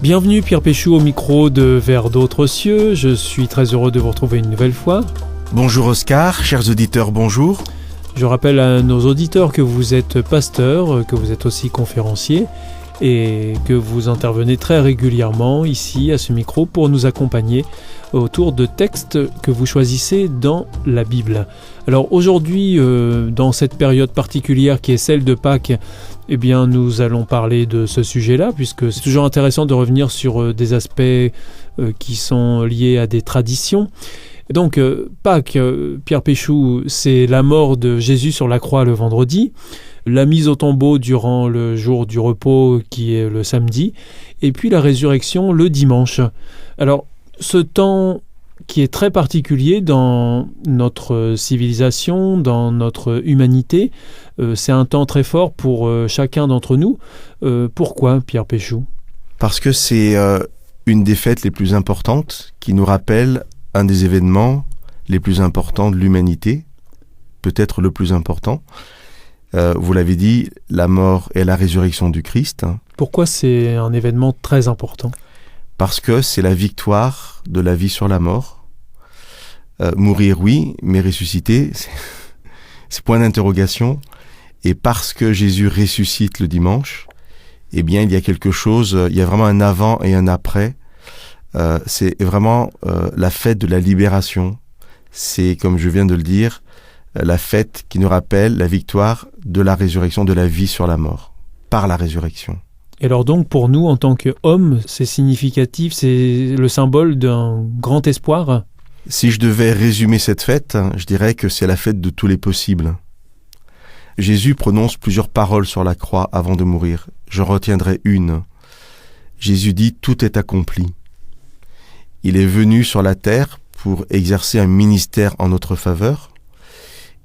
Bienvenue Pierre Péchou au micro de Vers d'autres cieux. Je suis très heureux de vous retrouver une nouvelle fois. Bonjour Oscar, chers auditeurs, bonjour. Je rappelle à nos auditeurs que vous êtes pasteur, que vous êtes aussi conférencier et que vous intervenez très régulièrement ici à ce micro pour nous accompagner autour de textes que vous choisissez dans la Bible. Alors aujourd'hui, dans cette période particulière qui est celle de Pâques, eh bien nous allons parler de ce sujet-là, puisque c'est toujours intéressant de revenir sur des aspects qui sont liés à des traditions. Donc Pâques, Pierre Péchou, c'est la mort de Jésus sur la croix le vendredi, la mise au tombeau durant le jour du repos qui est le samedi, et puis la résurrection le dimanche. Alors ce temps qui est très particulier dans notre civilisation, dans notre humanité, c'est un temps très fort pour chacun d'entre nous. Pourquoi, Pierre Péchou ? Parce que c'est une des fêtes les plus importantes qui nous rappelle un des événements les plus importants de l'humanité, peut-être le plus important. Vous l'avez dit, la mort et la résurrection du Christ. Pourquoi c'est un événement très important ? Parce que c'est la victoire de la vie sur la mort. Mourir, oui, mais ressusciter, c'est point d'interrogation. Et parce que Jésus ressuscite le dimanche, eh bien, il y a quelque chose, il y a vraiment un avant et un après. C'est vraiment la fête de la libération. C'est, comme je viens de le dire, la fête qui nous rappelle la victoire de la résurrection, de la vie sur la mort, par la résurrection. Et alors donc pour nous, en tant qu'hommes, c'est significatif, c'est le symbole d'un grand espoir ? Si je devais résumer cette fête, je dirais que c'est la fête de tous les possibles. Jésus prononce plusieurs paroles sur la croix avant de mourir. J'en retiendrai une. Jésus dit « Tout est accompli ». Il est venu sur la terre pour exercer un ministère en notre faveur.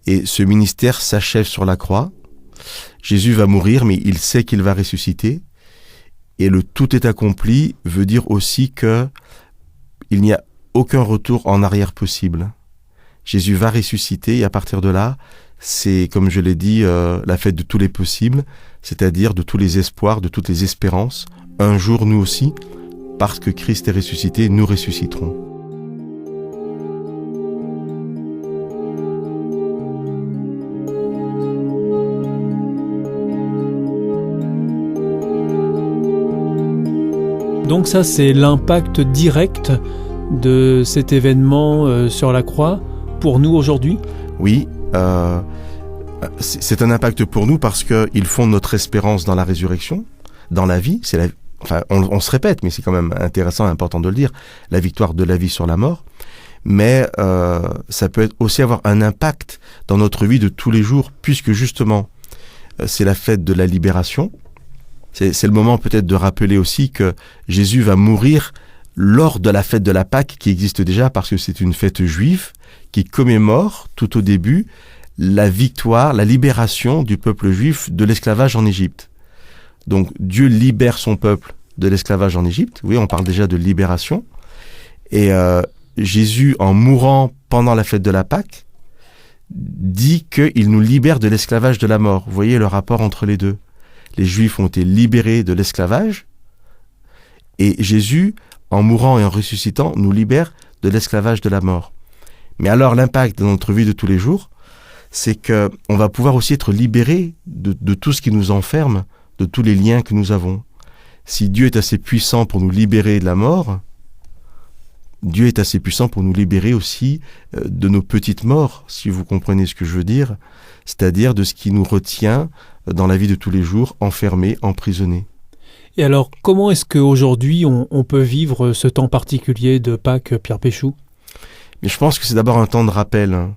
Et ce ministère s'achève sur la croix. Jésus va mourir, mais il sait qu'il va ressusciter. Et le « tout est accompli » veut dire aussi que il n'y a aucun retour en arrière possible. Jésus va ressusciter et à partir de là, c'est, comme je l'ai dit, la fête de tous les possibles, c'est-à-dire de tous les espoirs, de toutes les espérances. Un jour, nous aussi, parce que Christ est ressuscité, nous ressusciterons. Donc ça, c'est l'impact direct de cet événement sur la croix pour nous aujourd'hui ? Oui, c'est un impact pour nous parce qu'ils font notre espérance dans la résurrection, dans la vie. On se répète, mais c'est quand même intéressant et important de le dire, la victoire de la vie sur la mort. Mais ça peut aussi avoir un impact dans notre vie de tous les jours, puisque justement, c'est la fête de la libération. C'est le moment peut-être de rappeler aussi que Jésus va mourir lors de la fête de la Pâque qui existe déjà parce que c'est une fête juive qui commémore tout au début la victoire, la libération du peuple juif de l'esclavage en Égypte. Donc Dieu libère son peuple de l'esclavage en Égypte. Oui, on parle déjà de libération. Et Jésus, en mourant pendant la fête de la Pâque, dit qu'il nous libère de l'esclavage de la mort. Vous voyez le rapport entre les deux. Les Juifs ont été libérés de l'esclavage et Jésus, en mourant et en ressuscitant, nous libère de l'esclavage de la mort. Mais alors l'impact dans notre vie de tous les jours, c'est qu'on va pouvoir aussi être libéré de tout ce qui nous enferme, de tous les liens que nous avons. Si Dieu est assez puissant pour nous libérer de la mort, Dieu est assez puissant pour nous libérer aussi de nos petites morts, si vous comprenez ce que je veux dire, c'est-à-dire de ce qui nous retient dans la vie de tous les jours, enfermés, emprisonnés. Et alors, comment est-ce qu'aujourd'hui on peut vivre ce temps particulier de Pâques, Pierre Péchou ? Mais je pense que c'est d'abord un temps de rappel.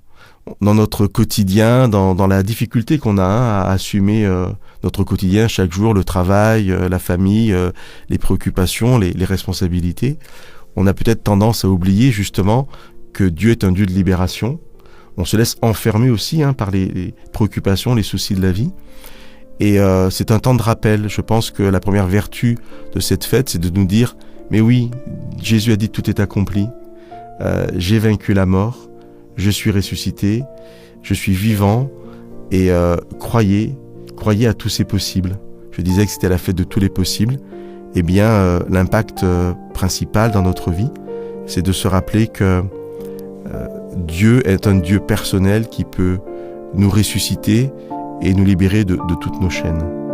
Dans notre quotidien, dans la difficulté qu'on a à assumer notre quotidien, chaque jour, le travail, la famille, les préoccupations, les responsabilités, on a peut-être tendance à oublier justement que Dieu est un Dieu de libération. On se laisse enfermer aussi par les préoccupations, les soucis de la vie. Et c'est un temps de rappel. Je pense que la première vertu de cette fête, c'est de nous dire « Mais oui, Jésus a dit tout est accompli. J'ai vaincu la mort. Je suis ressuscité. Je suis vivant. Et croyez à tous ces possibles. » Je disais que c'était la fête de tous les possibles. eh bien, l'impact principal dans notre vie, c'est de se rappeler que Dieu est un Dieu personnel qui peut nous ressusciter et nous libérer de toutes nos chaînes.